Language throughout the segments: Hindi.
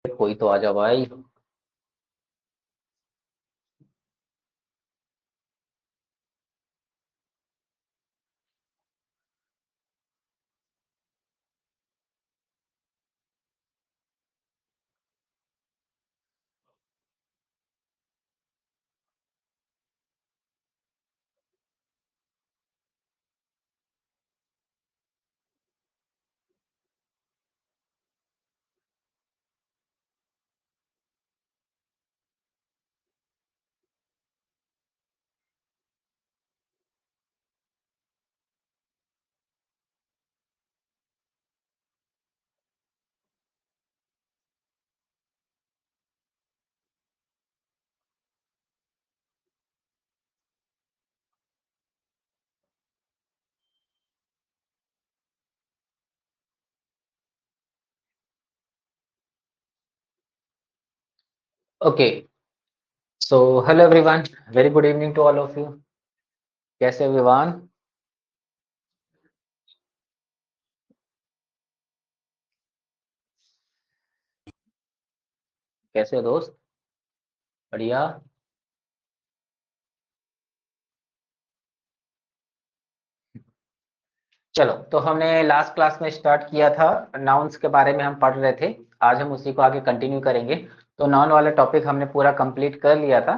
कोई तो आ जाओ भाई। Okay, so hello everyone, very good evening to all of you. कैसे हो विवान? कैसे हो दोस्त? बढ़िया। चलो, तो हमने लास्ट क्लास में स्टार्ट किया था, नाउन्स के बारे में हम पढ़ रहे थे। आज हम उसी को आगे कंटिन्यू करेंगे। तो नाउन वाला टॉपिक हमने पूरा कंप्लीट कर लिया था।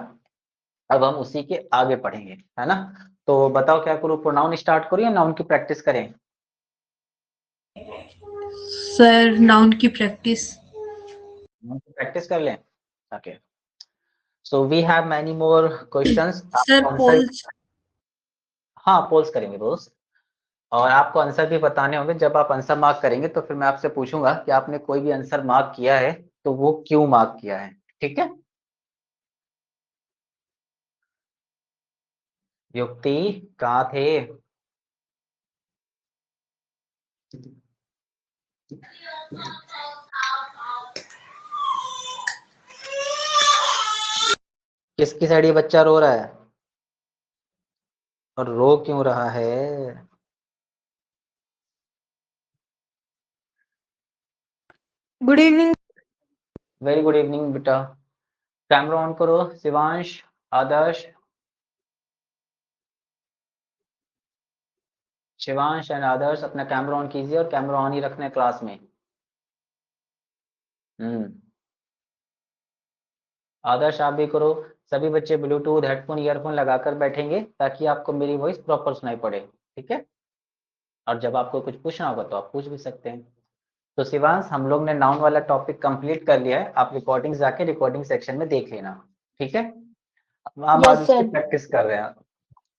अब हम उसी के आगे पढ़ेंगे, है ना? तो बताओ क्या करूँ, प्रोनाउन स्टार्ट करूँ या नाउन की प्रैक्टिस करें? सर नाउन की प्रैक्टिस। नाउन की प्रैक्टिस कर लें। Okay, so we have many more questions. Sir आपको आंसर, पोल्स। हाँ पोल्स करेंगे दोस्त। और आपको आंसर भी बताने होंगे। जब आप आंसर मार्क करेंगे तो फिर मैं आपसे पूछूंगा कि आपने कोई भी आंसर मार्क किया है तो वो क्यों मार्क किया है। ठीक है? युक्ति कहाँ थे? किसकी साइड ये बच्चा रो रहा है? और रो क्यों रहा है? Good evening. Very good evening बेटा। कैमरा ऑन करो, शिवांश, आदर्श। शिवांश एंड आदर्श अपना कैमरा ऑन कीजिए, और कैमरा ऑन ही रखना है क्लास में। हम्म, आदर्श आप भी करो। सभी बच्चे ब्लूटूथ, हेडफोन, ईयरफोन लगाकर बैठेंगे ताकि आपको मेरी वॉइस प्रॉपर सुनाई पड़े। ठीक है? और जब आपको कुछ पूछना होगा तो आप पूछ भी सकते हैं। तो शिवांश, हम लोग ने नाउन वाला टॉपिक कंप्लीट कर लिया है। आप रिकॉर्डिंग जाके रिकॉर्डिंग सेक्शन में देख लेना। ठीक है? हम आज यस उसकी सर। प्रैक्टिस कर रहे हैं।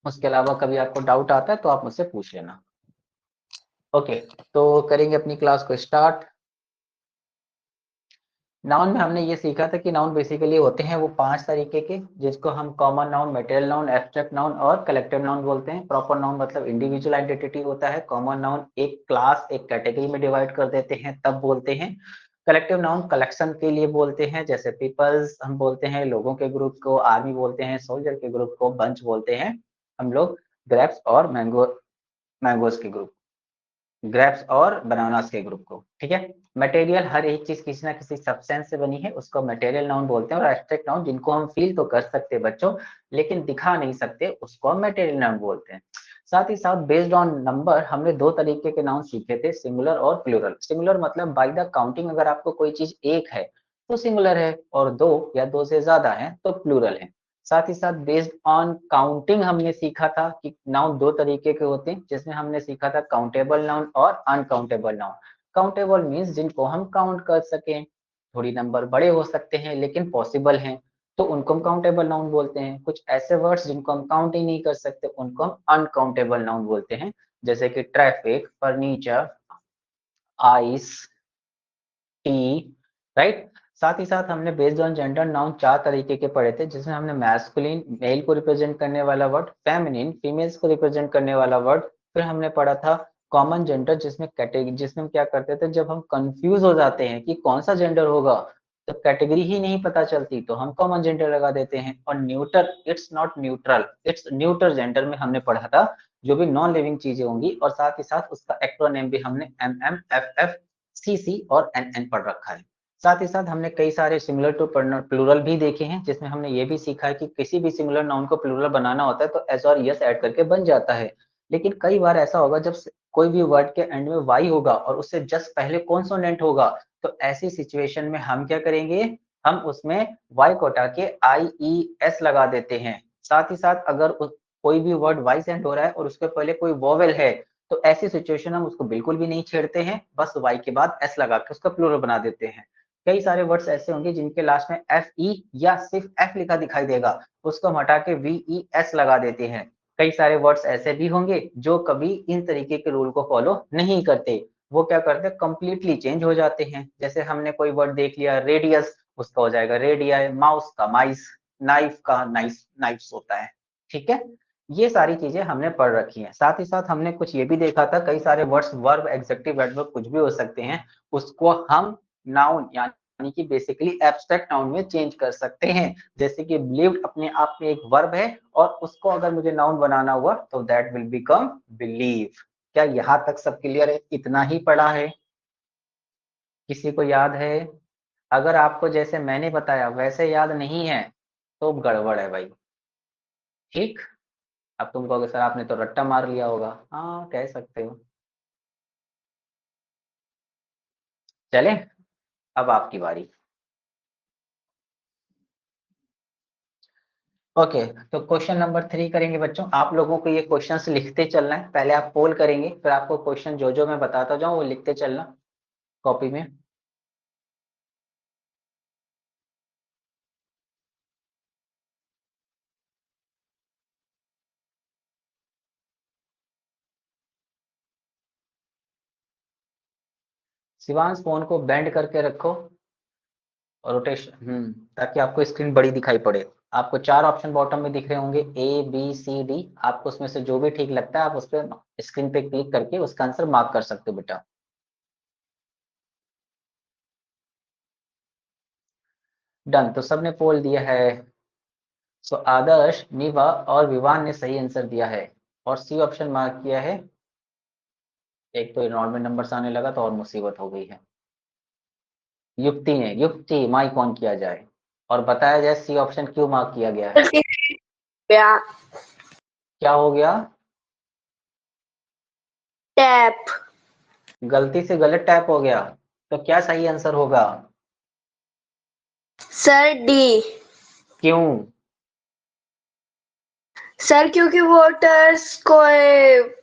उसके अलावा कभी आपको डाउट आता है तो आप मुझसे पूछ लेना। ओके, तो करेंगे अपनी क्लास को स्टार्ट। नाउन में हमने ये सीखा था कि नाउन बेसिकली होते हैं वो 5 तरीके के, जिसको हम common noun, material noun, abstract noun और कलेक्टिव नाउन बोलते हैं। प्रॉपर नाउन मतलब इंडिविजुअल आइडेंटिटी होता है। कॉमन नाउन एक क्लास, एक कैटेगरी में डिवाइड कर देते हैं तब बोलते हैं। कलेक्टिव नाउन कलेक्शन के लिए बोलते हैं, जैसे पीपल्स हम बोलते हैं लोगों के ग्रुप को, आर्मी बोलते हैं सोल्जर के ग्रुप को, बंच बोलते हैं हम लोग ग्रेप्स और मैंगोज के ग्रुप, ग्रेप्स और बनानास के ग्रुप को। ठीक है? मटेरियल हर एक चीज किसी ना किसी सब्सटेंस से बनी है, उसको मटेरियल नाउन बोलते हैं। और एब्स्ट्रैक्ट नाउन जिनको हम फील तो कर सकते हैं बच्चों, लेकिन दिखा नहीं सकते, उसको हम मटेरियल नाउन बोलते हैं। साथ ही साथ बेस्ड ऑन नंबर हमने 2 तरीके के नाउन सीखे थे, सिंगुलर और प्लूरल। सिंगुलर मतलब बाय द काउंटिंग, अगर आपको कोई चीज एक है तो सिंगुलर है, और 2 या 2 से ज्यादा है तो प्लूरल है। साथ ही साथ बेस्ड ऑन काउंटिंग हमने सीखा था कि नाउन 2 तरीके के होते हैं, जिसमें हमने सीखा था काउंटेबल नाउन और अनकाउंटेबल नाउन। काउंटेबल मीन्स जिनको हम काउंट कर सकें, थोड़ी नंबर बड़े हो सकते हैं लेकिन पॉसिबल हैं, तो उनको हम काउंटेबल नाउन बोलते हैं। कुछ ऐसे वर्ड्स जिनको हम काउंट ही नहीं कर सकते, उनको हम अनकाउंटेबल नाउन बोलते हैं, जैसे कि traffic, furniture, ice, T, right? साथ ही साथ हमने बेस्ड ऑन जेंडर नाउन 4 तरीके के पढ़े थे, जिसमें हमने मैस्कुलिन मेल को रिप्रेजेंट करने वाला वर्ड, फेमिनिन फीमेल्स को रिप्रेजेंट करने वाला वर्ड, फिर हमने पढ़ा था कॉमन जेंडर, जिसमें कैटेगरी, जिसमें हम क्या करते थे जब हम कंफ्यूज हो जाते हैं कि कौन सा जेंडर होगा, तो कैटेगरी ही नहीं पता चलती तो हम कॉमन जेंडर लगा देते हैं। और neuter, it's not neutral, it's neuter gender में हमने पढ़ा था जो भी नॉन लिविंग चीजें होंगी, और साथ ही साथ उसका एक्रोनिम भी हमने MM, FF, CC और NN पढ़ रखा है। साथ ही साथ हमने कई सारे सिमिलर टू प्लूरल भी देखे हैं, जिसमें हमने ये भी सीखा है कि किसी भी सिमिलर नाउन को प्लूरल बनाना होता है तो एस और यस ऐड करके बन जाता है। लेकिन कई बार ऐसा होगा जब कोई भी वर्ड के एंड में वाई होगा और उससे जस्ट पहले कॉन्सोनेंट होगा, तो ऐसी सिचुएशन में हम क्या करेंगे, हम उसमें वाई को हटा के आई ई एस लगा देते हैं। साथ ही साथ अगर कोई भी वर्ड वाई से एंड हो रहा है और उसके पहले कोई वोवेल है, तो ऐसी सिचुएशन हम उसको बिल्कुल भी नहीं छेड़ते हैं, बस वाई के बाद एस लगा के उसका प्लूरल बना देते हैं। कई सारे वर्ड्स ऐसे होंगे जिनके लास्ट में एफ ई या सिर्फ एफ लिखा दिखाई देगा, उसको हम हटा के वी ई एस लगा देते हैं। कई सारे वर्ड्स ऐसे भी होंगे जो कभी इन तरीके के रूल को फॉलो नहीं करते, वो क्या करते हैं, कंप्लीटली चेंज हो जाते हैं। जैसे हमने कोई वर्ड देख लिया रेडियस, उसका हो जाएगा रेडिया, माउस का माइस, नाइफ का नाइस नाइफ्स होता है। ठीक है, ये सारी चीजें हमने पढ़ रखी हैं। साथ ही साथ हमने कुछ ये भी देखा था, कई सारे वर्ड्स वर्ब, एडजेक्टिव, एडवर्ब कुछ भी हो सकते हैं, उसको हम नाउन यानी कि बेसिकली एब्स्ट्रैक्ट नाउन में चेंज कर सकते हैं। जैसे कि बिलीव्ड अपने आप में एक वर्ब है और उसको अगर मुझे नाउन बनाना हुआ तो दैट विल बिकम बिलीव। क्या यहाँ तक सब क्लियर है? इतना ही पढ़ा है? किसी को याद है? अगर आपको जैसे मैंने बताया वैसे याद नहीं है तो गड़बड़ है भाई। ठीक, अब तुम कहोगे सर आपने तो रट्टा मार लिया होगा, हाँ कह सकते हो। चले, अब आपकी बारी। ओके, तो क्वेश्चन नंबर 3 करेंगे बच्चों। आप लोगों को ये क्वेश्चंस लिखते चलना है, पहले आप पोल करेंगे, फिर आपको क्वेश्चन जो जो मैं बताता जाऊं वो लिखते चलना कॉपी में। शिवांश फोन को बेंड करके रखो और रोटेशन, ताकि आपको स्क्रीन बड़ी दिखाई पड़े। आपको 4 ऑप्शन बॉटम में दिख रहे होंगे, ए बी सी डी। आपको उसमें से जो भी ठीक लगता है आप उस पर स्क्रीन पे क्लिक करके उसका आंसर मार्क कर सकते हो बेटा। डन, तो सबने पोल दिया है। सो आदर्श, निवा और विवान ने सही आंसर दिया है और सी ऑप्शन मार्क किया है। एक तो नॉर्मल नंबर आने लगा तो और मुसीबत हो गई है। युक्ति ने, युक्ति माइक ऑन किया जाए और बताया जाए सी ऑप्शन क्यों मार्क किया गया है। क्या हो गया? टैप। गलती से गलत टैप हो गया, तो क्या सही आंसर होगा? Sir D. क्यों? सर क्योंकि वोटर्स कोई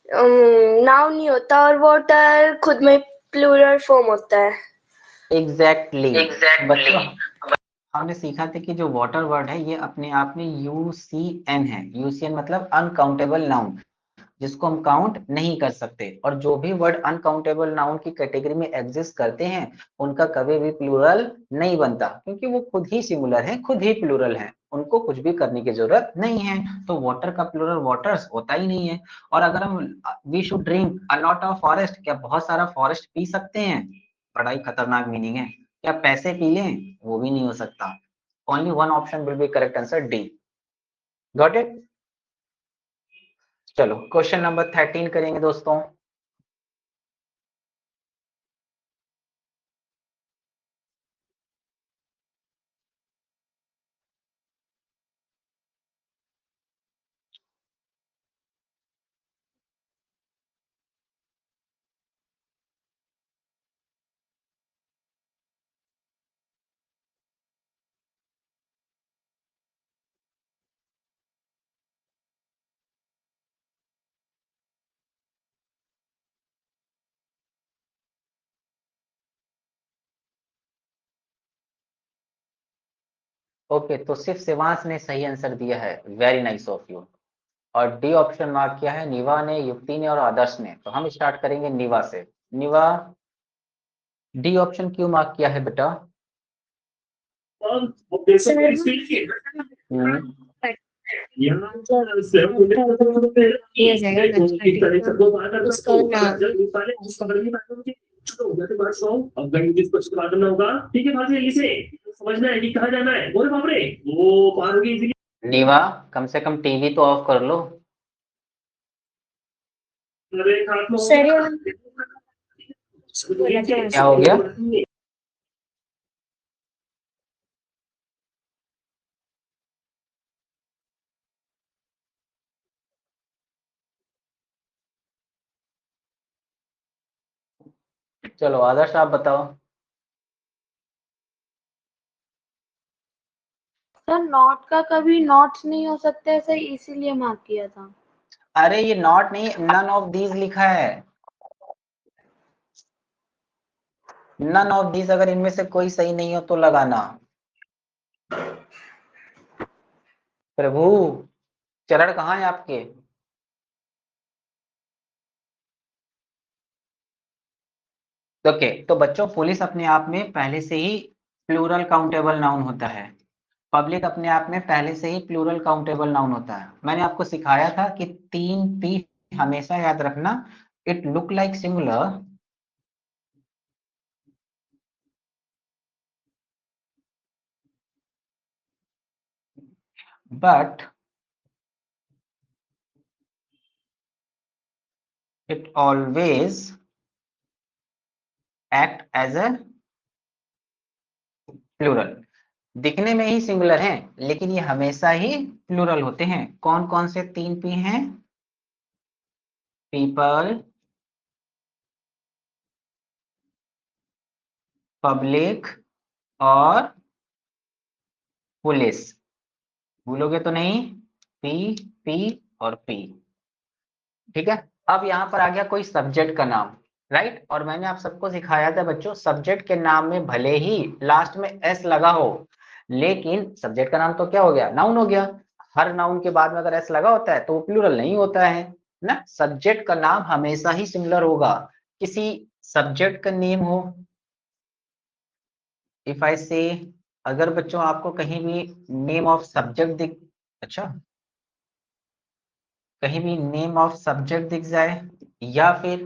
नाउन नहीं होता और वोटर खुद में प्लूरल फॉर्म होता है। एग्जैक्टली बच्चों, हमने सीखा था कि जो वाटर वर्ड है ये अपने आप में यूसीएन है। यूसीएन मतलब अनकाउंटेबल नाउन, जिसको हम काउंट नहीं कर सकते। और जो भी वर्ड अनकाउंटेबल नाउन की कैटेगरी में एग्जिस्ट करते हैं उनका कभी भी प्लूरल नहीं बनता, क्योंकि वो खुद ही सिंगुलर है, खुद ही प्लूरल है, उनको कुछ भी करने की जरूरत नहीं है। तो वाटर का प्लूरल वाटर्स होता ही नहीं है। और अगर हम we should drink a lot of forest, क्या बहुत सारा फॉरेस्ट पी सकते हैं? बड़ा ही खतरनाक मीनिंग है। क्या पैसे पी लें? वो भी नहीं हो सकता। Only one option will be correct answer, D. Got it? चलो क्वेश्चन नंबर 13 करेंगे दोस्तों। ओके, तो सिर्फ शिवांश ने सही आंसर दिया है, वेरी नाइस ऑफ यू। और डी ऑप्शन मार्क किया है निवा ने, युक्ति ने और आदर्श ने। तो हम स्टार्ट करेंगे निवा से। निवा, डी ऑप्शन क्यों मार्क किया है बेटा? निवा, कम से कम टीवी तो ऑफ कर लो। क्या हो गया? चलो आदर्श आप बताओ। सर नॉट का कभी नॉट्स नहीं हो सकते सर, इसीलिए मार्क किया था। अरे ये नॉट नहीं, नन ऑफ दीज लिखा है। नन ऑफ दीज, अगर इनमें से कोई सही नहीं हो तो लगाना। प्रभु, चरण कहाँ है आपके? ओके, तो बच्चों पुलिस अपने आप में पहले से ही प्लूरल काउंटेबल नाउन होता है। पब्लिक अपने आप में पहले से ही प्लूरल काउंटेबल नाउन होता है। मैंने आपको सिखाया था कि 3 P हमेशा याद रखना। It look like singular but it always act as a plural. दिखने में ही सिंगुलर हैं लेकिन ये हमेशा ही प्लूरल होते हैं। कौन कौन से 3 P हैं? पीपल, पब्लिक और पुलिस। भूलोगे तो नहीं? पी, पी और पी। ठीक है। अब यहाँ पर आ गया कोई सब्जेक्ट का नाम, राइट। और मैंने आप सबको सिखाया था बच्चों, सब्जेक्ट के नाम में भले ही लास्ट में एस लगा हो, लेकिन सब्जेक्ट का नाम तो क्या हो गया? नाउन हो गया। हर नाउन के बाद में अगर एस लगा होता है तो वो प्लूरल नहीं होता है ना। सब्जेक्ट का नाम हमेशा ही सिंगुलर होगा। किसी सब्जेक्ट का नेम हो, इफ आई से, अगर बच्चों आपको कहीं भी नेम ऑफ सब्जेक्ट दिख, अच्छा, कहीं भी नेम ऑफ सब्जेक्ट दिख जाए या फिर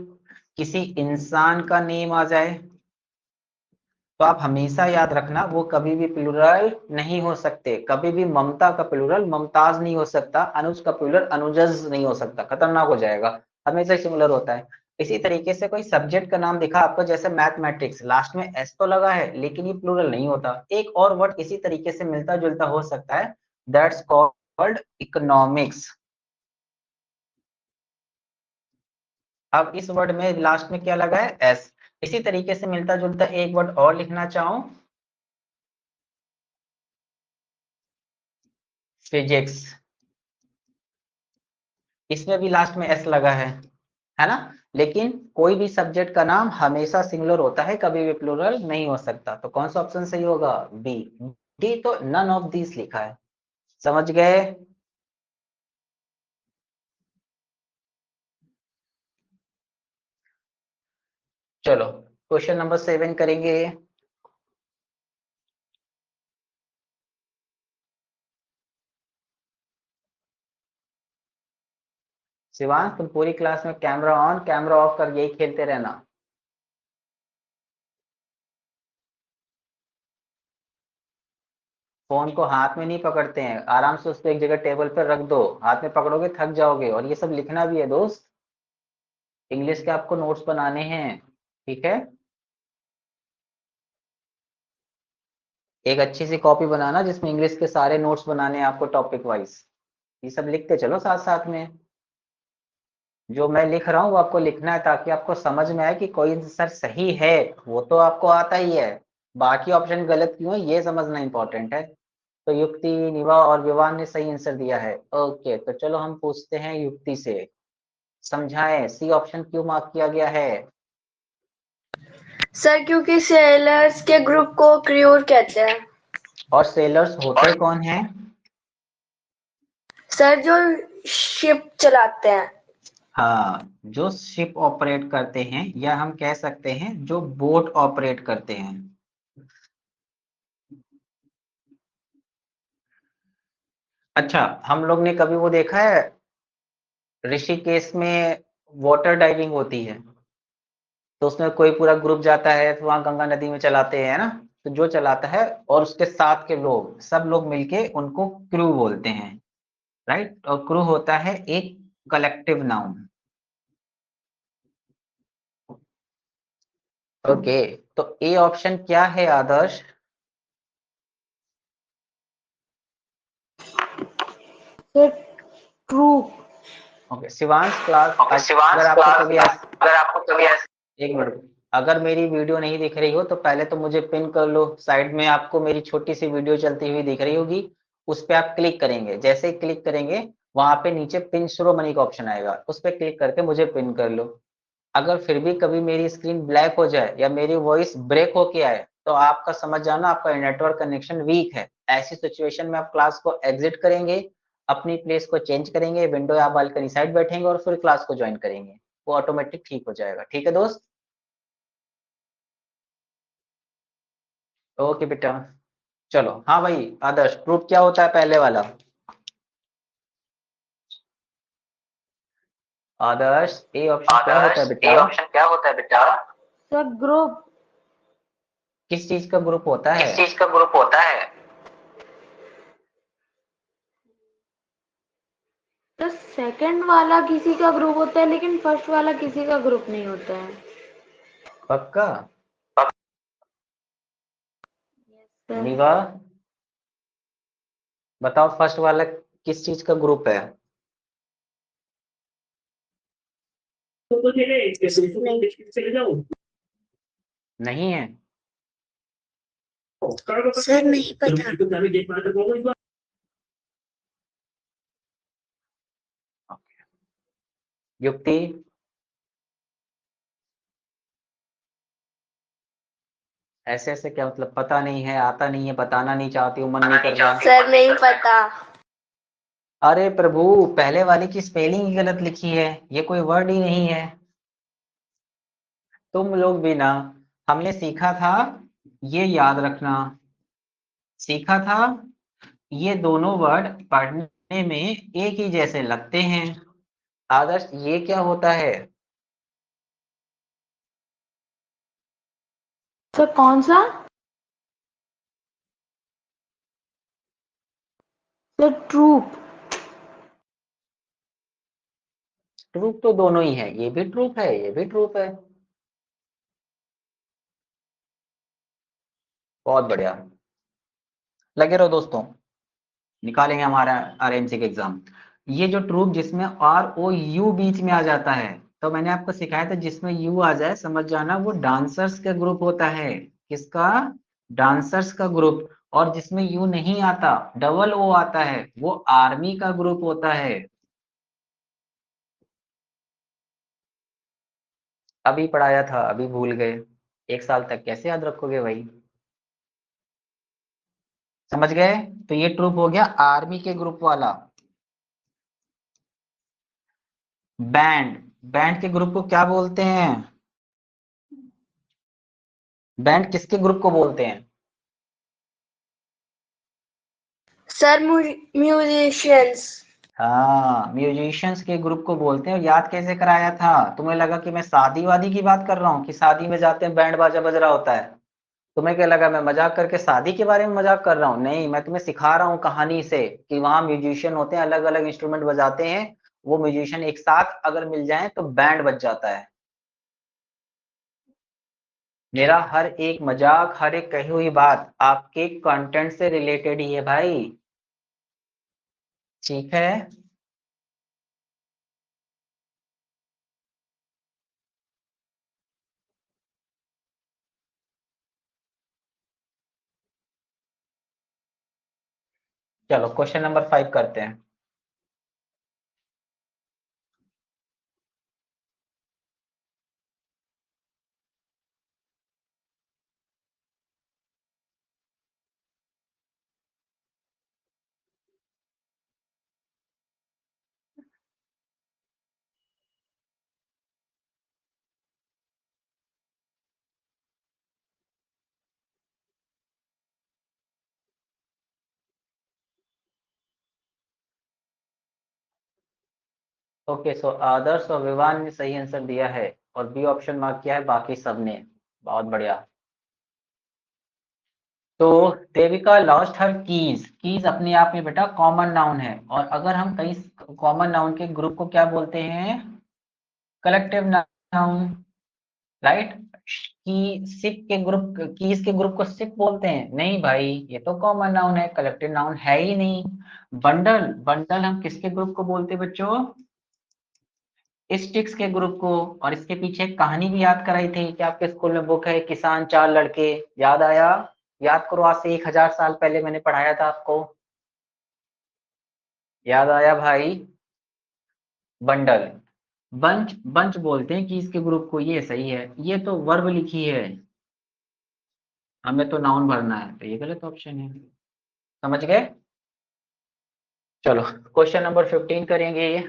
किसी इंसान का नेम आ जाए, तो आप हमेशा याद रखना वो कभी भी प्लूरल नहीं हो सकते। कभी भी ममता का प्लूरल ममताज नहीं हो सकता, अनुज का प्लूरल अनुजज नहीं हो सकता, खतरनाक हो जाएगा। हमेशा सिमिलर होता है। इसी तरीके से कोई सब्जेक्ट का नाम दिखा आपको, जैसे मैथमेटिक्स, लास्ट में एस तो लगा है लेकिन ये प्लूरल नहीं होता। एक और वर्ड इसी तरीके से मिलता जुलता हो सकता है, दैट्स कॉल्ड इकोनॉमिक्स। अब इस वर्ड में लास्ट में क्या लगा है? एस। इसी तरीके से मिलता जुलता एक वर्ड और लिखना चाहूं, फिजिक्स, इसमें भी लास्ट में एस लगा है ना। लेकिन कोई भी सब्जेक्ट का नाम हमेशा सिंगुलर होता है, कभी भी प्लूरल नहीं हो सकता। तो कौन सा ऑप्शन सही होगा? बी। डी तो नन ऑफ दिस लिखा है। समझ गए? चलो क्वेश्चन नंबर 7 करेंगे। शिवांश, तुम पूरी क्लास में कैमरा ऑन कैमरा ऑफ कर यही खेलते रहना। फोन को हाथ में नहीं पकड़ते हैं, आराम से उसको एक जगह टेबल पर रख दो। हाथ में पकड़ोगे थक जाओगे। और ये सब लिखना भी है दोस्त, इंग्लिश के आपको नोट्स बनाने हैं, ठीक है। एक अच्छी सी कॉपी बनाना जिसमें इंग्लिश के सारे नोट्स बनाने हैं आपको टॉपिक वाइज। ये सब लिखते चलो साथ साथ में। जो मैं लिख रहा हूँ वो आपको लिखना है, ताकि आपको समझ में आए कि कोई आंसर सही है। वो तो आपको आता ही है, बाकी ऑप्शन गलत क्यों है ये समझना इंपॉर्टेंट है। तो युक्ति, निवा और विवान ने सही आंसर दिया है। ओके, तो चलो हम पूछते हैं युक्ति से। समझाएं, सी ऑप्शन क्यों मार्क किया गया है? सर क्योंकि सेलर्स के ग्रुप को क्रूर कहते हैं। और सेलर्स होते कौन हैं? सर जो शिप चलाते हैं। हाँ, जो शिप ऑपरेट करते हैं, या हम कह सकते हैं जो बोट ऑपरेट करते हैं। अच्छा, हम लोग ने कभी वो देखा है, ऋषिकेश में वाटर डाइविंग होती है, तो उसमें कोई पूरा ग्रुप जाता है तो वहां गंगा नदी में चलाते हैं ना। तो जो चलाता है और उसके साथ के लोग, सब लोग मिलके उनको क्रू बोलते हैं, राइट। और क्रू होता है एक कलेक्टिव नाउन। ओके, तो ए ऑप्शन क्या है Adarsh? Sir true. Okay Shivansh, class okay Shivansh, अगर आपको क्लास कभी अगर आपको कभी एक मिनट, अगर मेरी वीडियो नहीं दिख रही हो तो पहले तो मुझे पिन कर लो, साइड में आपको मेरी छोटी सी वीडियो चलती हुई दिख रही होगी, उस पर आप क्लिक करेंगे। जैसे ही क्लिक करेंगे वहां पे नीचे पिन शो मनी का ऑप्शन आएगा, उस पर क्लिक करके मुझे पिन कर लो। अगर फिर भी कभी मेरी स्क्रीन ब्लैक हो जाए या मेरी वॉइस ब्रेक होके आए तो आपका समझ जाना आपका नेटवर्क कनेक्शन वीक है। ऐसी सिचुएशन में आप क्लास को एग्जिट करेंगे, अपनी प्लेस को चेंज करेंगे, विंडो या बालकनी साइड बैठेंगे और फिर क्लास को ज्वाइन करेंगे, वो ऑटोमेटिक ठीक हो जाएगा। ठीक है दोस्त? ओके बेटा, चलो। हाँ भाई आदर्श, प्रूफ क्या होता है पहले वाला? आदर्श ए ऑप्शन क्या होता है आदर्श ए बेटा? ऑप्शन क्या होता है बेटा? Sir group. किस चीज का ग्रुप होता है? किस चीज का ग्रुप होता है? तो सेकंड वाला किसी का ग्रुप होता है लेकिन फर्स्ट वाला किसी का ग्रुप नहीं होता है। पक्का? सर निवा, बताओ फर्स्ट वाला किस चीज का ग्रुप है? नहीं है? सर नहीं पता। युक्ति, ऐसे ऐसे क्या मतलब? पता नहीं है, आता नहीं है, बताना नहीं चाहती हूँ, मन नहीं कर रहा? सर नहीं पता। अरे प्रभु, पहले वाले की स्पेलिंग ही गलत लिखी है, ये कोई वर्ड ही नहीं है। तुम लोग भी ना, हमने सीखा था, ये याद रखना, सीखा था ये दोनों वर्ड पढ़ने में एक ही जैसे लगते हैं। आदर्श ये क्या होता है? सर कौन सा? Sir troop. ट्रूप तो दोनों ही है, ये भी ट्रूप है, ये भी ट्रूप है। बहुत बढ़िया, लगे रहो दोस्तों, निकालेंगे हमारा आरएमसी का एग्जाम। ये जो ट्रूप जिसमें आर ओ यू बीच में आ जाता है, तो मैंने आपको सिखाया था जिसमें यू आ जाए समझ जाना वो डांसर्स का ग्रुप होता है। किसका? डांसर्स का ग्रुप। और जिसमें यू नहीं आता, डबल ओ आता है, वो आर्मी का ग्रुप होता है। अभी पढ़ाया था, अभी भूल गए? एक साल तक कैसे याद रखोगे भाई? समझ गए? तो ये ट्रूप हो गया आर्मी के ग्रुप वाला। बैंड, बैंड के ग्रुप को क्या बोलते हैं? बैंड किसके ग्रुप को बोलते हैं? Sir musicians. हाँ, म्यूजिशियंस के ग्रुप को बोलते हैं। और याद कैसे कराया था? तुम्हें लगा कि मैं शादी वादी की बात कर रहा हूँ, कि शादी में जाते हैं बैंड बाजा बज रहा होता है? तुम्हें क्या लगा मैं मजाक करके शादी के बारे में मजाक कर रहा हूँ? नहीं, मैं तुम्हें सिखा रहा हूँ कहानी से कि वहां म्यूजिशियन होते हैं, अलग अलग इंस्ट्रूमेंट बजाते हैं, वो म्यूजिशियन एक साथ अगर मिल जाए तो बैंड बज जाता है। मेरा हर एक मजाक, हर एक कही हुई बात आपके कंटेंट से रिलेटेड ही है भाई। ठीक है? चलो क्वेश्चन नंबर 5 करते हैं। ओके, सो आदर्श और विवान ने सही आंसर दिया है और बी ऑप्शन मार्क किया है बाकी सबने। बहुत बढ़िया। तो Devika lost her keys. Keys अपने आप में बेटा कॉमन नाउन है, और अगर हम कई कॉमन नाउन के ग्रुप को क्या बोलते हैं? Collective noun, right? की सिप के ग्रुप, कीज के ग्रुप को सिप बोलते हैं? नहीं भाई, ये तो कॉमन नाउन है, कलेक्टिव नाउन है ही नहीं। बंडल, बंडल हम किसके ग्रुप को बोलते हैं बच्चों? स्टिक्स के ग्रुप को, और इसके पीछे एक कहानी भी याद कराई थी कि आपके स्कूल में बुक है किसान चार लड़के, याद आया? याद करो, आज से 1000 साल पहले मैंने पढ़ाया था आपको, याद आया भाई? बंडल, बंच बंच बोलते हैं कि इसके ग्रुप को, ये सही है, ये तो वर्ब लिखी है, हमें तो नाउन भरना है, तो ये गलत ऑप्शन है। समझ गए? चलो क्वेश्चन नंबर 15 करेंगे ये।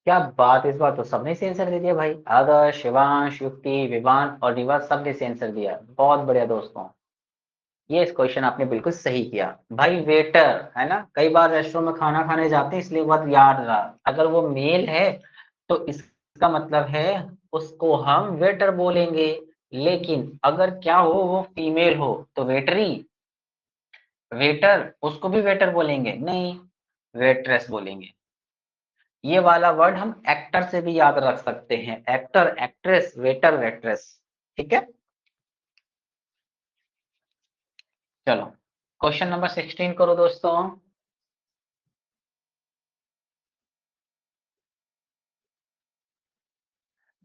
क्या बात, इस बार तो सबने से आंसर दे दिया भाई, आदर्श, शिवांश, युक्ति, विवान और रिवा सबने से आंसर दिया, बहुत बढ़िया दोस्तों। ये इस क्वेश्चन आपने बिल्कुल सही किया भाई। वेटर है ना, कई बार रेस्टोरेंट में खाना खाने जाते हैं, इसलिए बहुत याद रहा, अगर वो मेल है तो इसका मतलब है उसको हम वेटर बोलेंगे, लेकिन अगर क्या हो वो फीमेल हो तो वेटरी, वेटर उसको भी वेटर बोलेंगे नहीं, वेट्रेस बोलेंगे। ये वाला वर्ड हम एक्टर से भी याद रख सकते हैं, एक्टर, एक्ट्रेस, वेटर, वेट्रेस। ठीक है, चलो क्वेश्चन नंबर 16 करो दोस्तों।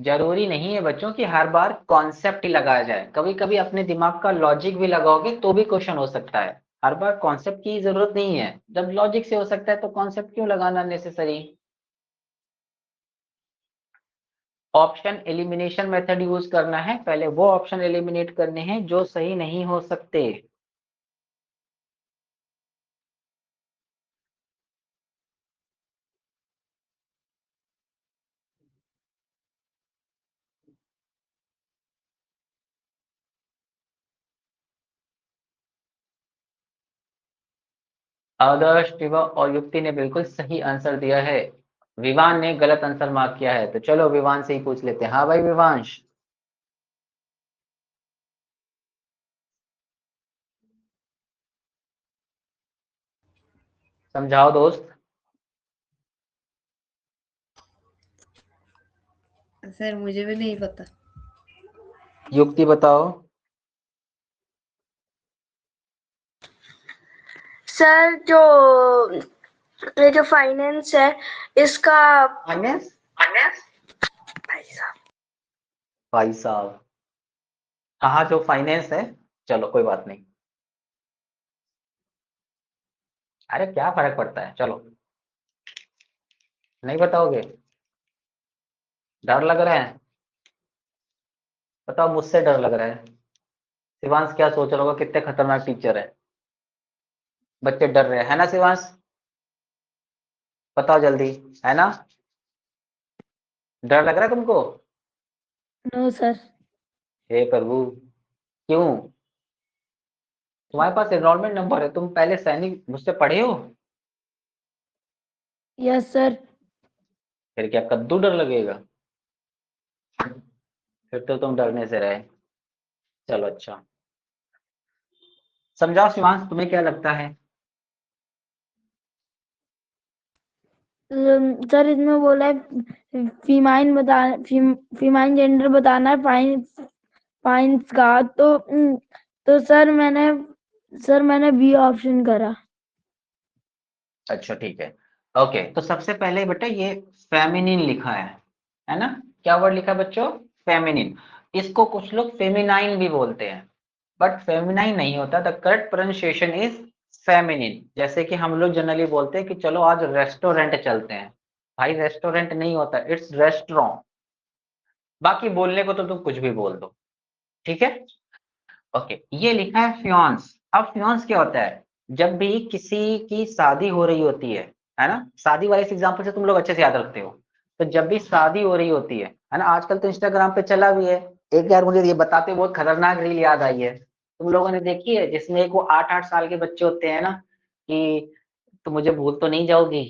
जरूरी नहीं है बच्चों कि हर बार कॉन्सेप्ट ही लगाया जाए, कभी कभी अपने दिमाग का लॉजिक भी लगाओगे तो भी क्वेश्चन हो सकता है। हर बार कॉन्सेप्ट की जरूरत नहीं है, जब लॉजिक से हो सकता है तो कॉन्सेप्ट क्यों लगाना necessary. Option elimination method use करना है, पहले वो ऑप्शन एलिमिनेट करने हैं जो सही नहीं हो सकते। आदर्श, विवा और युक्ति ने बिल्कुल सही आंसर दिया है, विवान ने गलत आंसर मार्क किया है, तो चलो विवान से ही पूछ लेते हैं। हाँ भाई विवांश, समझाओ दोस्त। सर मुझे भी नहीं पता। युक्ति बताओ। सर जो ये जो फाइनेंस है इसका, फाइनेंस, भाई साहब, भाई साहब, हाँ जो फाइनेंस है, चलो कोई बात नहीं, अरे क्या फर्क पड़ता है, चलो नहीं बताओगे, डर लग रहा है, बताओ, मुझसे डर लग रहा है। शिवांश क्या सोच रहा होगा, कितने खतरनाक टीचर है, बच्चे डर रहे हैं, है ना शिवांश? बताओ जल्दी, है ना? डर लग रहा है तुमको? No sir. हे प्रभु, क्यों? तुम्हारे पास एनरोलमेंट नंबर है, तुम पहले सैनिक मुझसे पढ़े हो, यस सर। फिर क्या कद्दू डर लगेगा? फिर तो तुम डरने से रहे। चलो अच्छा, समझाओ शिवांश, तुम्हें क्या लगता है? सर इसमें बोला है फीमाइन बता, फीमाइन जेंडर बताना है फाइन्स, फाइन्स का, तो सर मैंने बी ऑप्शन करा। अच्छा ठीक है, ओके, तो सबसे पहले बेटा ये फेमिनिन लिखा है ना? क्या वर्ड लिखा है बच्चों? फेमिनिन। इसको कुछ लोग फेमिनाइन भी बोलते हैं, बट फेमिनाइन नहीं होता, the correct pronunciation is feminine. जैसे कि हम लोग जनरली बोलते हैं कि चलो आज रेस्टोरेंट चलते हैं, भाई रेस्टोरेंट नहीं होता, इट्स रेस्टोरेंट। बाकी बोलने को तो तुम कुछ भी बोल दो, ठीक है? ओके, ये लिखा है फियांस। अब फियांस क्या होता है? जब भी किसी की शादी हो रही होती है ना, शादी वाले एग्जांपल से तुम लोग अच्छे से याद रखते हो, तो जब भी शादी हो रही होती है ना, आजकल तो इंस्टाग्राम पे चला भी है एक यार मुझे ये बताते बहुत खतरनाक रील याद आई है, तुम लोगों ने देखी है जिसमें एक वो 8-8 साल के बच्चे होते हैं ना, कि तुम मुझे भूल तो नहीं जाओगी,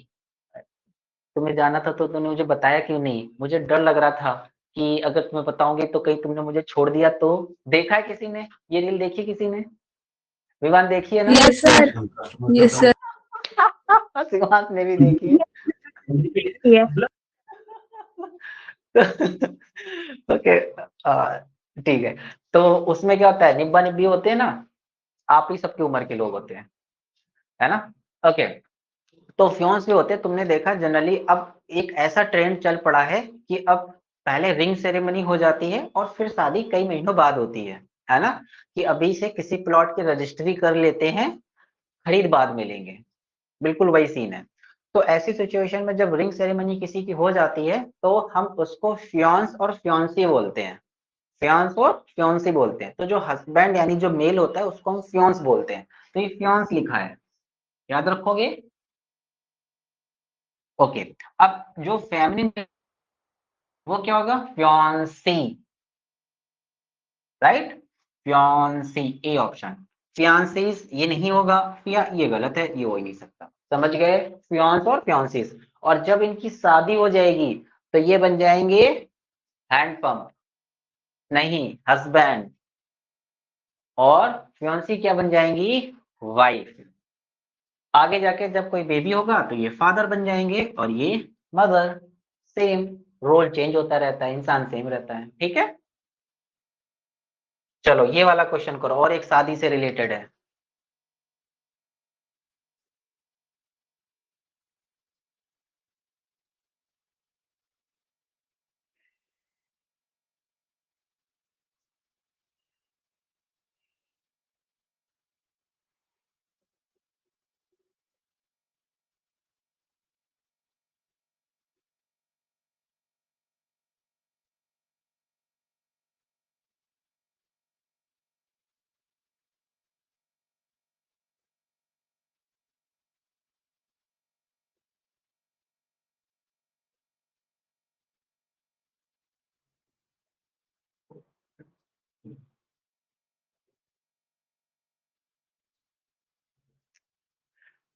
तुम्हें जाना था तो तुमने मुझे बताया क्यों नहीं, मुझे डर लग रहा था कि अगर तुम्हें बताऊंगी तो कहीं तुमने मुझे छोड़ दिया तो। देखा है किसी ने ये रील, देखी किसी ने? विवान देखी है ना? Yes sir. Yes sir. Shivansh ने भी देखी है। यस। ओके, ठीक है। तो उसमें क्या होता है, निब्बा निब्बी होते हैं ना, आप ही सबकी उम्र के लोग होते हैं, है ना? ओके, तो फ्योन्स भी होते हैं, तुमने देखा जनरली अब एक ऐसा ट्रेंड चल पड़ा है कि अब पहले रिंग सेरेमनी हो जाती है और फिर शादी कई महीनों बाद होती है ना? कि अभी से किसी प्लॉट की रजिस्ट्री कर लेते हैं, खरीद बाद में लेंगे, बिल्कुल वही सीन है। तो ऐसी सिचुएशन में जब रिंग सेरेमनी किसी की हो जाती है तो हम उसको फियांस और फियांसी बोलते हैं, फियांस और फियांसी बोलते हैं। तो जो हस्बैंड यानी जो मेल होता है उसको हम फियांस बोलते हैं। तो ये फियांस लिखा है, याद रखोगे? ओके, अब जो फेमिनिन वो क्या होगा, fiancee, right? Fiancee, A option. Fiancees ये नहीं होगा, या ये गलत है, ये हो ही नहीं सकता। समझ गए, फियांस और फियांसीस। और जब इनकी शादी हो जाएगी तो ये बन जाएंगे हैंडपंप, नहीं हस्बैंड, और फियांसी क्या बन जाएंगी, वाइफ। आगे जाके जब कोई बेबी होगा तो ये फादर बन जाएंगे और ये मदर। सेम रोल चेंज होता रहता है, इंसान सेम रहता है, ठीक है? चलो ये वाला क्वेश्चन करो, और एक शादी से रिलेटेड है।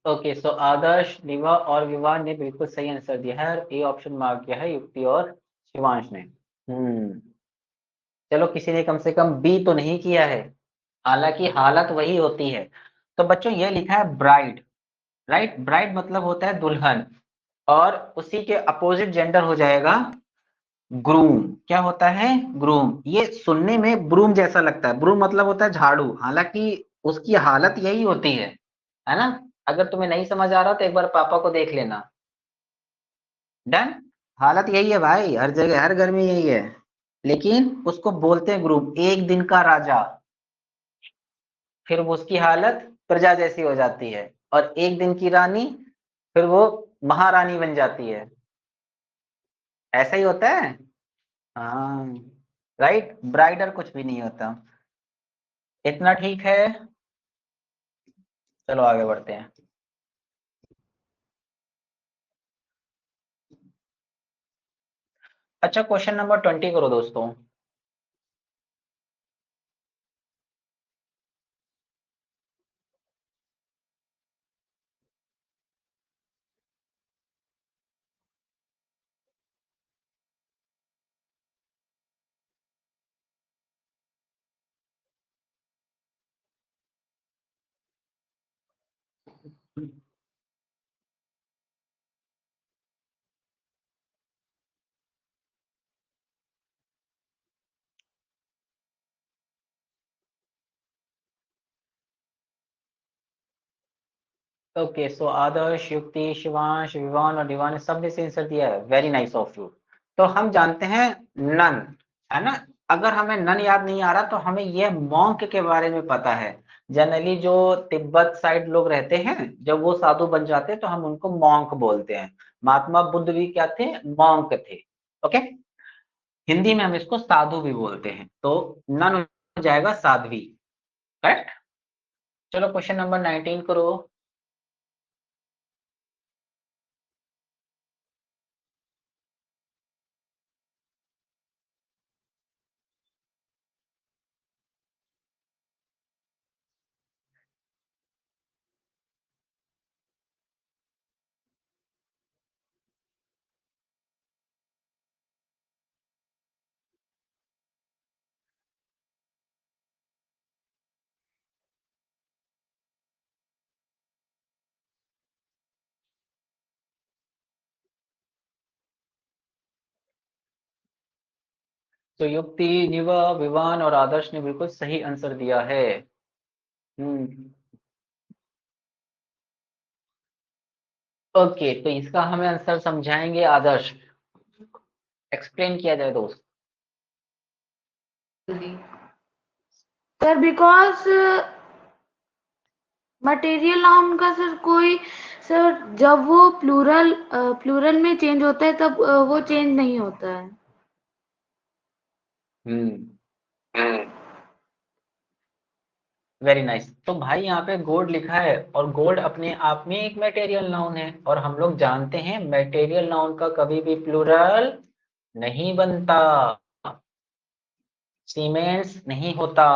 ओके, सो आदर्श, निवा और विवान ने बिल्कुल सही आंसर दिया है और ए ऑप्शन मार्क किया है युक्ति और शिवांश ने। चलो किसी ने कम से कम बी तो नहीं किया है, हालांकि हालत वही होती है। तो बच्चों ये लिखा है ब्राइड, राइट? ब्राइड मतलब होता है दुल्हन, और उसी के अपोजिट जेंडर हो जाएगा ग्रूम। क्या होता है, ग्रूम। ये सुनने में ब्रूम जैसा लगता है, ब्रूम मतलब होता है झाड़ू, हालांकि उसकी हालत यही होती है ना? अगर तुम्हें नहीं समझ आ रहा तो एक बार पापा को देख लेना। डन। हालत यही है भाई, हर जगह हर घर में यही है, लेकिन उसको बोलते हैं ग्रूम। एक दिन का राजा, फिर वो उसकी हालत प्रजा जैसी हो जाती है, और एक दिन की रानी, फिर वो महारानी बन जाती है। ऐसा ही होता है। हाँ, राइट, ब्राइडर कुछ भी नहीं होता। इतना ठीक है, चलो आगे बढ़ते हैं। अच्छा, क्वेश्चन नंबर 20 करो दोस्तों। ओके, सो आदर्श, युक्ति, शिवांश, विवान और दीवान ने सबने से आंसर दिया है, वेरी नाइस ऑफ यू। तो हम जानते हैं नन, है ना? अगर हमें नन याद नहीं आ रहा तो हमें ये मॉन्क के बारे में पता है। जनरली जो तिब्बत साइड लोग रहते हैं, जब वो साधु बन जाते हैं तो हम उनको मॉन्क बोलते हैं। महात्मा बुद्ध भी क्या थे, मॉन्क थे। ओके, हिंदी में हम इसको साधु भी बोलते हैं, तो नन हो जाएगा साध्वी, करेक्ट? चलो क्वेश्चन नंबर 19 करो। तो युक्ति, निवा, विवान और आदर्श ने बिल्कुल सही आंसर दिया है। ओके, तो इसका हमें आंसर समझाएंगे आदर्श, एक्सप्लेन किया जाए दोस्त। सर बिकॉज मटेरियल नाउन का सर कोई, सर जब वो प्लूरल में चेंज होता है तब वो चेंज नहीं होता है। Very nice. तो भाई यहाँ पे गोल्ड लिखा है और गोल्ड अपने आप में एक मटेरियल नाउन है, और हम लोग जानते हैं मटेरियल नाउन का कभी भी प्लूरल नहीं बनता। सीमेंट्स नहीं होता,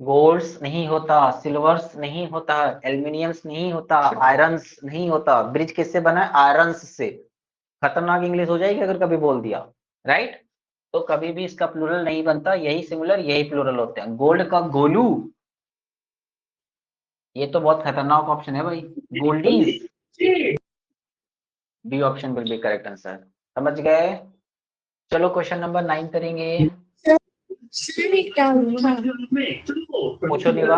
गोल्ड्स नहीं होता, सिल्वर्स नहीं होता, एल्यूमिनियम्स नहीं होता, आयरन्स नहीं होता। ब्रिज किससे बना है? आयरन्स से। खतरनाक इंग्लिश हो जाएगी अगर कभी बोल दिया, राइट। तो कभी भी इसका प्लूरल नहीं बनता, यही सिंगुलर यही प्लूरल होते हैं। गोल्ड का गोलू, ये तो बहुत खतरनाक ऑप्शन है भाई, goldies. B option will be correct answer. समझ गए? चलो क्वेश्चन नंबर 9 करेंगे। पूछो दीवा।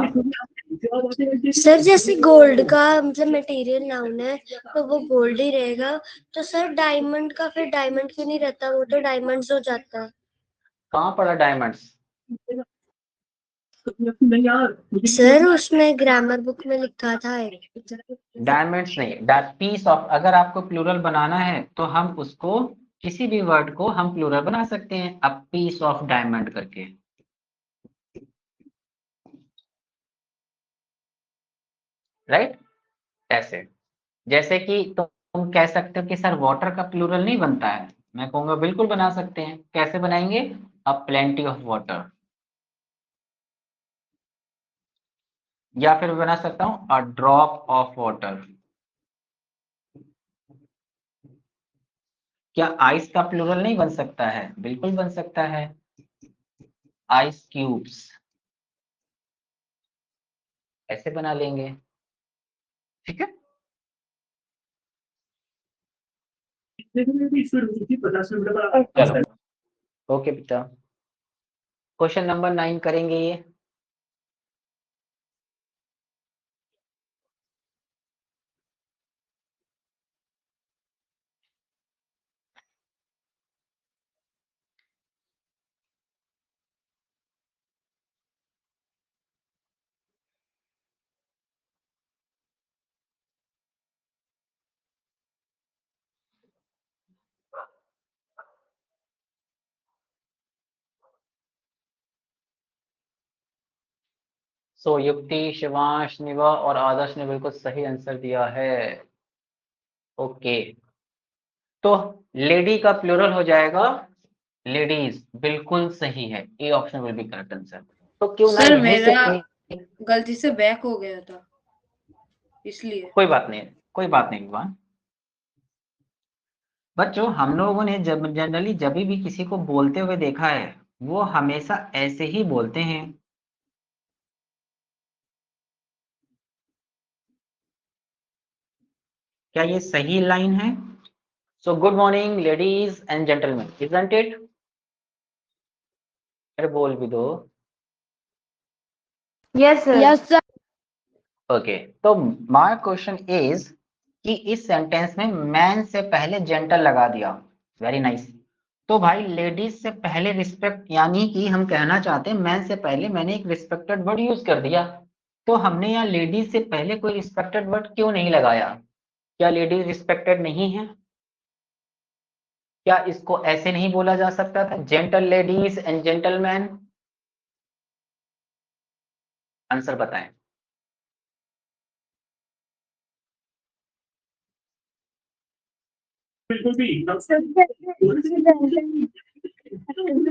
सर जैसे गोल्ड का मतलब मटेरियल नाउन है तो वो गोल्ड ही रहेगा, तो सर डायमंड का फिर डायमंड क्यों नहीं रहता, वो तो डायमंड्स हो जाता है। कहाँ पढ़ा डायमंड्स? सर उसमें ग्रामर बुक में लिखा था डायमंड्स नहीं, पीस ऑफ। अगर आपको प्लूरल बनाना है तो हम उसको, किसी भी वर्ड को हम प्लूरल बना सकते हैं, अ पीस ऑफ डायमंड करके, राइट। ऐसे, जैसे कि तुम कह सकते हो कि सर वाटर का प्लूरल नहीं बनता है, मैं कहूंगा बिल्कुल बना सकते हैं। कैसे बनाएंगे? अ प्लेंटी ऑफ वाटर। या फिर बना सकता हूं अ ड्रॉप ऑफ वाटर। क्या आइस का प्लूरल नहीं बन सकता है? बिल्कुल बन सकता है, आइस क्यूब्स। ऐसे बना लेंगे, ठीक है। चलो, ओके बेटा, क्वेश्चन नंबर 9 करेंगे ये। सो युक्ति, शिवांश, निवा और आदर्श ने बिल्कुल सही आंसर दिया है। ओके, तो लेडी का प्लूरल हो जाएगा लेडीज, बिल्कुल सही है, A option will be correct answer. तो क्यों ना सर यहीं से मेरा गलती से बैक हो गया था इसलिए। कोई बात नहीं, कोई बात नहीं विवान। बच्चों, हम लोगों ने जब जनरली जब भी किसी को बोलते हुए देखा है, वो हमेशा ऐसे ही बोलते हैं। क्या ये सही लाइन है? So good morning ladies and gentleman, isn't it? अरे बोल भी दो। Yes sir. Yes sir. Okay, तो माय क्वेश्चन इज कि इस सेंटेंस में मैन से पहले जेंटल लगा दिया। Very nice. तो भाई लेडीज से पहले रिस्पेक्ट, यानी कि हम कहना चाहते हैं मैन से पहले मैंने एक रिस्पेक्टेड वर्ड यूज कर दिया। तो हमने यहाँ लेडीज से पहले कोई रिस्पेक्टेड वर्ड क्यों नहीं लगाया? क्या लेडीज रिस्पेक्टेड नहीं है? क्या इसको ऐसे नहीं बोला जा सकता था, gentle ladies and gentleman? Answer बताएं।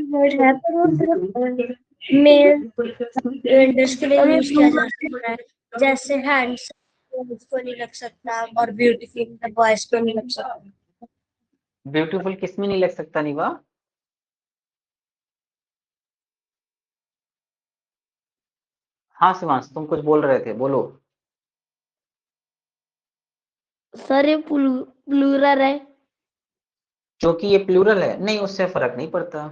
वर्ड है पर वो सिर्फ मेल जेंडर्स के लिए यूज किया जा सकता है, जैसे हैंड्स को नहीं लग सकता और ब्यूटीफुल बॉयज को नहीं लग सकता। ब्यूटीफुल किस में नहीं लग सकता निवा? हाँ शिवांश, तुम कुछ बोल रहे थे, बोलो। सर ये प्लूरल है। क्योंकि ये प्लूरल है, नहीं उससे फर्क नहीं पड़ता।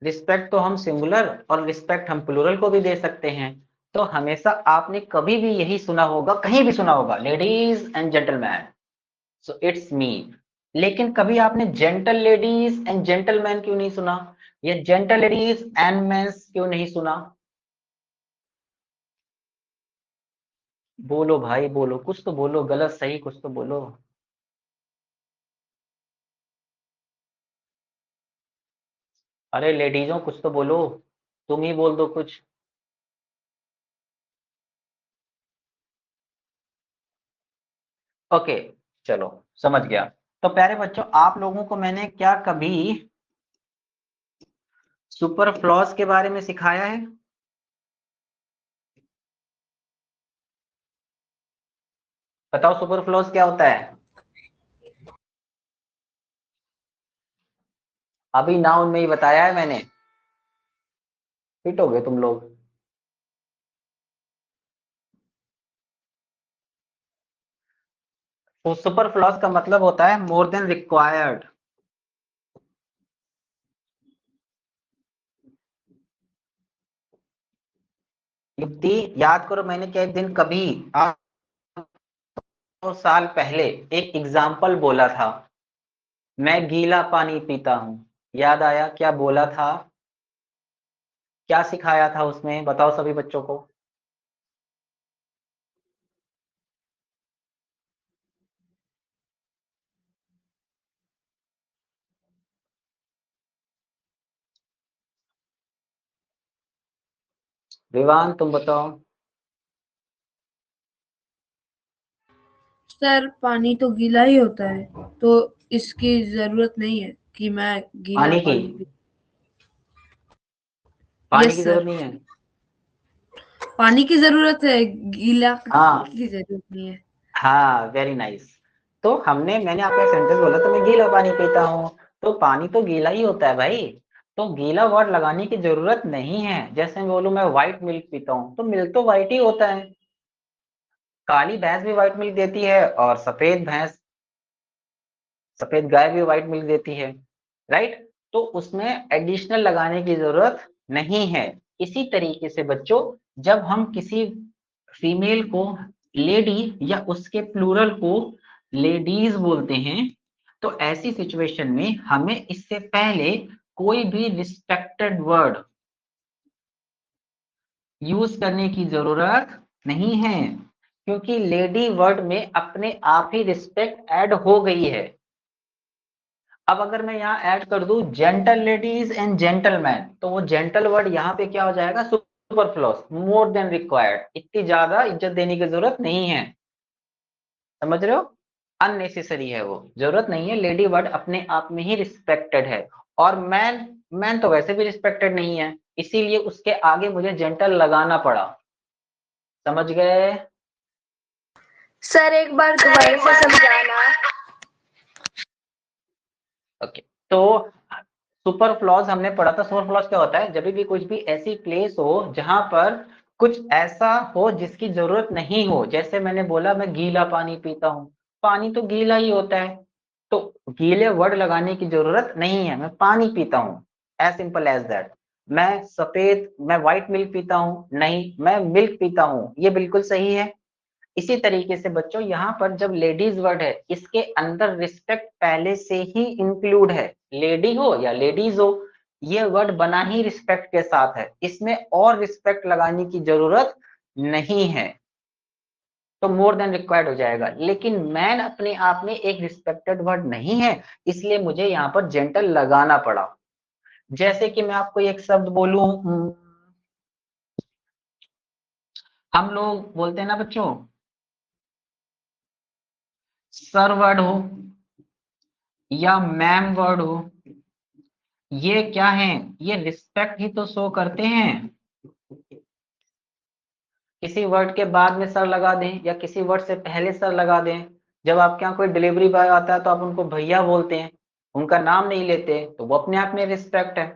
रिस्पेक्ट तो हम सिंगुलर और रिस्पेक्ट हम प्लूरल को भी दे सकते हैं। तो हमेशा आपने कभी भी यही सुना होगा, कहीं भी सुना होगा, ladies and gentleman, so it's me. लेकिन कभी आपने जेंटल लेडीज एंड जेंटलमैन क्यों नहीं सुना, या जेंटल लेडीज एंड मेंस क्यों नहीं सुना? बोलो भाई बोलो, कुछ तो बोलो, गलत सही कुछ तो बोलो। अरे लेडीजों कुछ तो बोलो, तुम ही बोल दो कुछ। ओके, चलो समझ गया। तो प्यारे बच्चों, आप लोगों को मैंने क्या कभी सुपरफ्लॉज के बारे में सिखाया है? बताओ सुपरफ्लॉज क्या होता है? अभी नाउन में ही बताया है मैंने, फिट हो गए तुम लोग। तो सुपरफ्लॉज का मतलब होता है मोर देन रिक्वायर्ड। युक्ति याद करो, मैंने क्या एक दिन कभी 8 साल पहले एक एग्जाम्पल बोला था, मैं गीला पानी पीता हूं। याद आया क्या बोला था, क्या सिखाया था उसमें, बताओ सभी बच्चों को। विवान तुम बताओ। सर पानी तो गीला ही होता है, तो इसकी जरूरत नहीं है कि मैं गीला पानी की पानी पी। पानी यस की सर, जरूरत नहीं है। पानी की जरूरत है, गीला हाँ की जरूरत नहीं है। हाँ, वेरी नाइस। तो मैंने आपका सेंटेंस बोला तो मैं गीला पानी पीता हूँ, तो पानी तो गीला ही होता है भाई। तो गीला वर्ड लगाने की जरूरत नहीं है। जैसे मैं बोलूं मैं व्हाइट मिल्क पीता हूँ, तो मिल्क तो व्हाइट ही होता है। काली भैंस भी व्हाइट मिल्क देती है, और सफेद गाय भी व्हाइट मिल्क देती है, राइट? तो उसमें एडिशनल लगाने की जरूरत नहीं है। इसी तरीके से बच्चों, जब हम किसी फीमेल को लेडी या उसके प्लूरल को लेडीज बोलते हैं, तो ऐसी सिचुएशन में हमें इससे पहले कोई भी रिस्पेक्टेड वर्ड यूज करने की जरूरत नहीं है, क्योंकि लेडी वर्ड में अपने आप ही रिस्पेक्ट ऐड हो गई है। अब अगर मैं यहाँ ऐड कर दूं जेंटल लेडीज एंड जेंटलमैन, तो वो जेंटल वर्ड यहाँ पे क्या हो जाएगा, सुपरफ्लूअस, मोर देन रिक्वायर्ड। इतनी ज्यादा इज्जत देने की जरूरत नहीं है, समझ रहे हो? अननेसेसरी है, वो जरूरत नहीं है। लेडी वर्ड अपने आप में ही रिस्पेक्टेड है। और मैन, मैन तो वैसे भी रिस्पेक्टेड नहीं है, इसीलिए उसके आगे मुझे जेंटल लगाना पड़ा। समझ गए? सर एक बार दोबारा से समझाना। ओके, तो सुपरफ्लॉज हमने पढ़ा था। सुपरफ्लॉज क्या होता है, जब भी कुछ भी ऐसी प्लेस हो जहां पर कुछ ऐसा हो जिसकी जरूरत नहीं हो। जैसे मैंने बोला मैं गीला पानी पीता हूँ, पानी तो गीला ही होता है, तो गीले वर्ड लगाने की जरूरत नहीं है, मैं पानी पीता हूँ, एज सिंपल एज दैट। मैं व्हाइट मिल्क पीता हूँ, नहीं मैं मिल्क पीता हूँ, ये बिल्कुल सही है। इसी तरीके से बच्चों, यहाँ पर जब लेडीज वर्ड है, इसके अंदर रिस्पेक्ट पहले से ही इंक्लूड है। लेडी हो या लेडीज हो, ये वर्ड बना ही रिस्पेक्ट के साथ है, इसमें और रिस्पेक्ट लगाने की जरूरत नहीं है, तो मोर देन रिक्वायर्ड हो जाएगा। लेकिन मैन अपने आप में एक रिस्पेक्टेड वर्ड नहीं है, इसलिए मुझे यहाँ पर जेंटल लगाना पड़ा। जैसे कि मैं आपको एक शब्द बोलूं, हम लोग बोलते हैं ना बच्चों, सर वर्ड हो या मैम वर्ड हो, ये क्या है, ये रिस्पेक्ट ही तो शो करते हैं। किसी वर्ड के बाद में सर लगा दें या किसी वर्ड से पहले सर लगा दें। जब आपके यहाँ कोई डिलीवरी बॉय आता है तो आप उनको भैया बोलते हैं, उनका नाम नहीं लेते, तो वो अपने आप में रिस्पेक्ट है।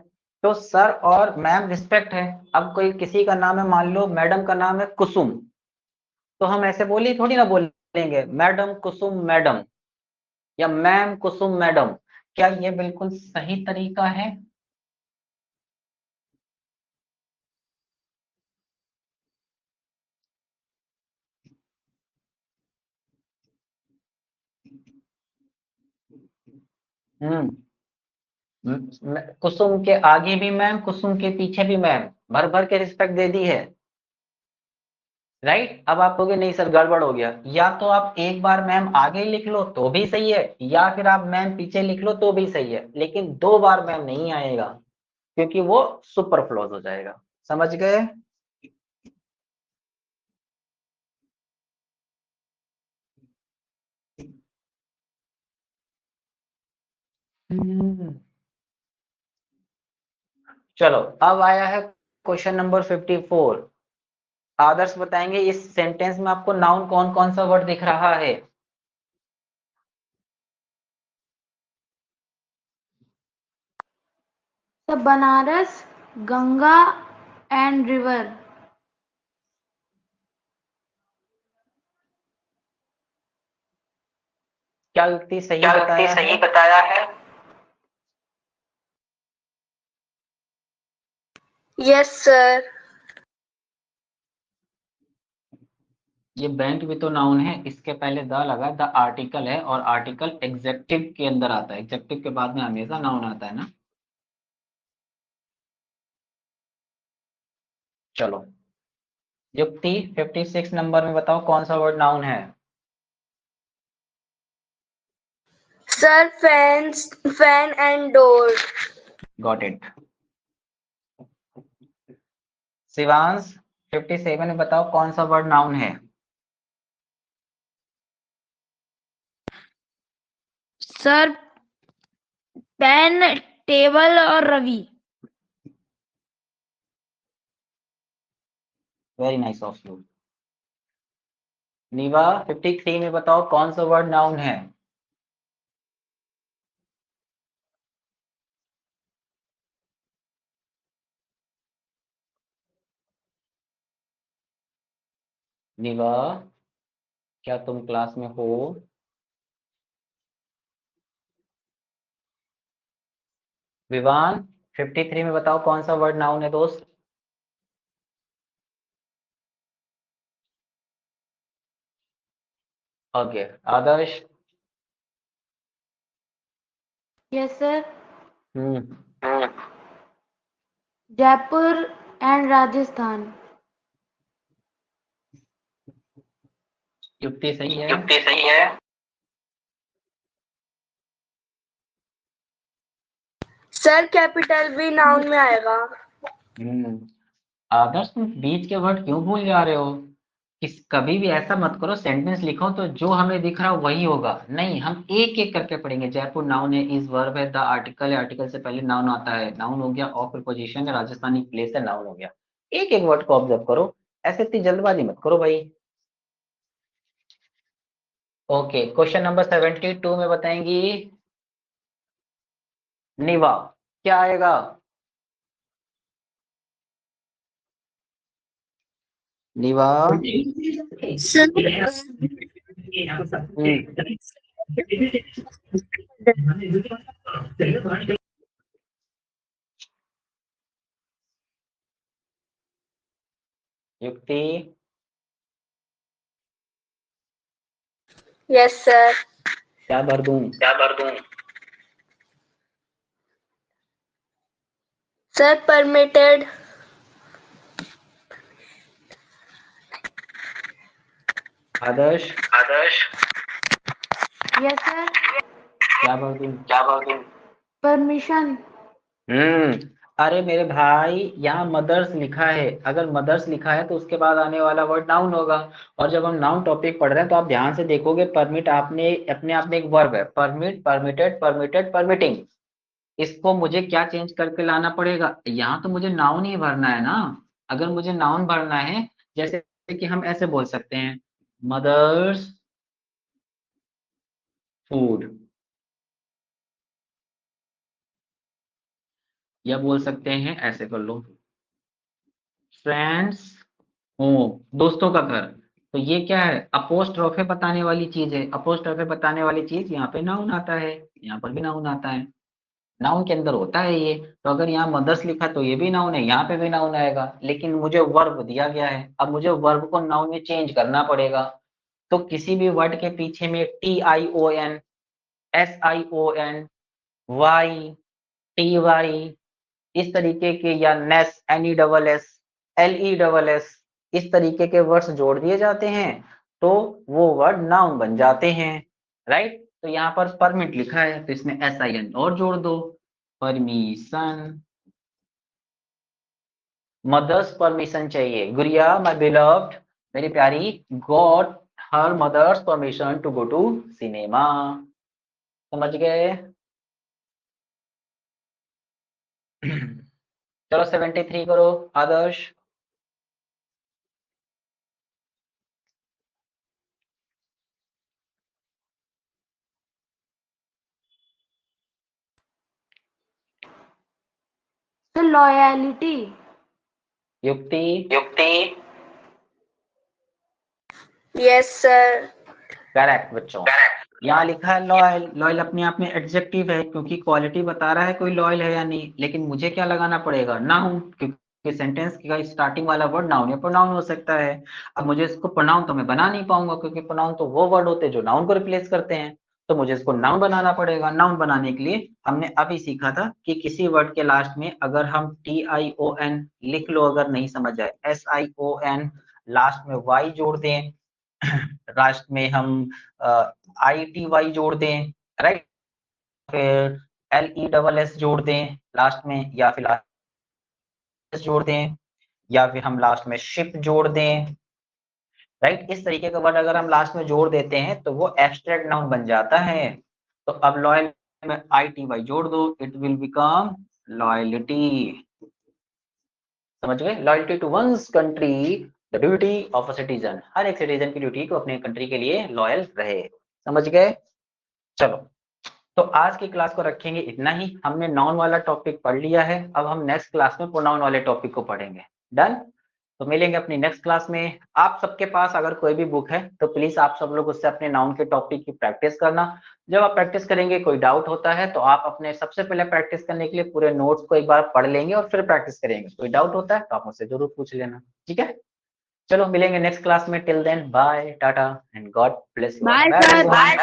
तो सर और मैम रिस्पेक्ट है। अब कोई किसी का नाम है, मान लो मैडम का नाम है कुसुम, तो हम ऐसे बोले थोड़ी ना बोलेंगे मैडम कुसुम मैडम या मैम कुसुम मैडम। क्या ये बिल्कुल सही तरीका है? कुसुम के आगे भी मैम, कुसुम के पीछे भी मैम, भर भर के रिस्पेक्ट दे दी है, राइट। अब आप कहोगे नहीं सर गड़बड़ हो गया, या तो आप एक बार मैम आगे लिख लो तो भी सही है, या फिर आप मैम पीछे लिख लो तो भी सही है, लेकिन 2 बार मैम नहीं आएगा, क्योंकि वो सुपरफ्लोज हो जाएगा। समझ गए? चलो अब आया है क्वेश्चन नंबर 54। आदर्श बताएंगे इस सेंटेंस में आपको नाउन कौन कौन सा वर्ड दिख रहा है? तो बनारस, गंगा एंड रिवर। क्या व्यक्ति सही बताया है? Yes sir. ये बैंक भी तो नाउन है, इसके पहले द लगा, द आर्टिकल है, और आर्टिकल एग्जेक्टिव के अंदर आता है, एग्जेक्टिव के बाद में हमेशा नाउन आता है ना। चलो युक्ति 56 नंबर में बताओ कौन सा वर्ड नाउन है? Sir fan and door. Got it. Shivansh 57 में बताओ कौन सा वर्ड नाउन है? सर पेन, टेबल और Ravi. Very nice of you. Neeva 53 में बताओ कौन सा वर्ड नाउन है? नीवा क्या तुम क्लास में हो? विवान 53 में बताओ कौन सा वर्ड नाउन है दोस्त? Okay Adarsh. Yes sir. Hmm Jaipur and Rajasthan. युक्ति सही है। सर कैपिटल भी नाउन में आएगा। आदर्श तुम बीच के वर्ड क्यों भूल जा रहे हो? कभी भी ऐसा मत करो, सेंटेंस लिखो तो जो हमें दिख रहा वही होगा, नहीं हम एक एक करके पढ़ेंगे। जयपुर नाउन है, इज वर्ब है, द आर्टिकल है, आर्टिकल से पहले नाउन आता है, नाउन हो गया, और प्रीपोजिशन है, राजस्थानी प्लेस है, नाउन हो गया। एक एक वर्ड को ऑब्जर्व करो, ऐसे इतनी जल्दबाजी मत करो भाई। ओके क्वेश्चन नंबर 72 में बताएंगी निवा, क्या आएगा? निवा युक्ति यस सर। क्या भर दूं? Sir permitted. Adarsh yes sir. क्या भर दूं? परमिशन। अरे मेरे भाई यहाँ मदर्स लिखा है, अगर मदर्स लिखा है तो उसके बाद आने वाला वर्ड नाउन होगा। और जब हम नाउन टॉपिक पढ़ रहे हैं तो आप ध्यान से देखोगे, परमिट आपने अपने आप में एक वर्ब है, परमिट, परमिटेड, परमिटेड, परमिटिंग। इसको मुझे क्या चेंज करके लाना पड़ेगा? यहाँ तो मुझे नाउन ही भरना है ना। अगर मुझे नाउन भरना है, जैसे कि हम ऐसे बोल सकते हैं मदर्स फूड, या बोल सकते हैं ऐसे कर लो फ्रेंड्स होम, दोस्तों का घर। तो ये क्या है? अपोस्ट्रोफे बताने वाली चीज है, अपोस्ट्रोफे बताने वाली चीज यहाँ पे नाउन आता है, यहाँ पर भी नाउन आता है, नाउन के अंदर होता है ये। तो अगर यहाँ मदर्स लिखा तो ये भी नाउन है, यहाँ पे भी नाउन आएगा, लेकिन मुझे वर्ब दिया गया है, अब मुझे वर्ब को नाउन में चेंज करना पड़ेगा। तो किसी भी वर्ड के पीछे में TION, SION, Y, T Y, इस तरीके के, या नेस, NESS, LESS, इस तरीके के वर्ड्स जोड़ दिए जाते हैं तो वो वर्ड नाउन बन जाते हैं, राइट। तो यहाँ पर परमिट लिखा है तो इसमें SIN और जोड़ दो, परमिशन, मदर्स परमिशन चाहिए, गुड़िया माय बिलव्ड, मेरी प्यारी, got her mother's permission to go to cinema. समझ गए? चलो 73 करो Adarsh. Sir loyalty. Yukti, yes sir. Correct बच्चों। यहाँ लिखा है लॉयल, लॉयल अपने आप में एडजेक्टिव है क्योंकि क्वालिटी बता रहा है कोई लॉयल है या नहीं, लेकिन मुझे क्या लगाना पड़ेगा, नाउन, क्योंकि सेंटेंस का स्टार्टिंग वाला वर्ड नाउन या प्रोनाउन हो सकता है। अब मुझे इसको प्रोनाउन तो मैं बना नहीं पाऊंगा क्योंकि प्रोनाउन तो वो वर्ड होते हैं जो नाउन को रिप्लेस करते हैं, तो मुझे इसको नाउन बनाना पड़ेगा। नाउन बनाने के लिए हमने अभी सीखा था कि किसी वर्ड के लास्ट में अगर हम TION लिख लो, अगर नहीं समझ आए SION, लास्ट में Y जोड़ दें, लास्ट में हम ITY जोड़ दें, राइट, फिर LESS जोड़ दें लास्ट में, या फिर लास्ट जोड़ दें, या फिर हम लास्ट में शिप जोड़ दें, राइट। इस तरीके का वर्ड अगर हम लास्ट में जोड़ देते हैं तो वो एब्स्ट्रैक्ट नाउन बन जाता है। तो अब लॉयल में ITY जोड़ दो, इट विल बिकम लॉयलिटी। समझ गए? Loyalty to one's country, the duty of a citizen, हर एक सिटीजन की ड्यूटी को अपने कंट्री के लिए लॉयल रहे। समझ गए? चलो, तो आज की क्लास को रखेंगे इतना ही। हमने नाउन वाला टॉपिक पढ़ लिया है, अब हम नेक्स्ट क्लास में प्रोनाउन वाले टॉपिक को पढ़ेंगे। डन? तो मिलेंगे अपनी नेक्स्ट क्लास में। आप सबके पास अगर कोई भी बुक है तो प्लीज आप सब लोग उससे अपने नाउन के टॉपिक की प्रैक्टिस करना। जब आप प्रैक्टिस करेंगे, कोई डाउट होता है तो आप अपने सबसे पहले प्रैक्टिस करने के लिए पूरे नोट्स को एक बार पढ़ लेंगे और फिर प्रैक्टिस करेंगे। कोई डाउट होता है तो आप मुझसे जरूर पूछ लेना, ठीक है? चलो मिलेंगे नेक्स्ट क्लास में। Till then bye, tata and God bless you. Bye sir. Bye.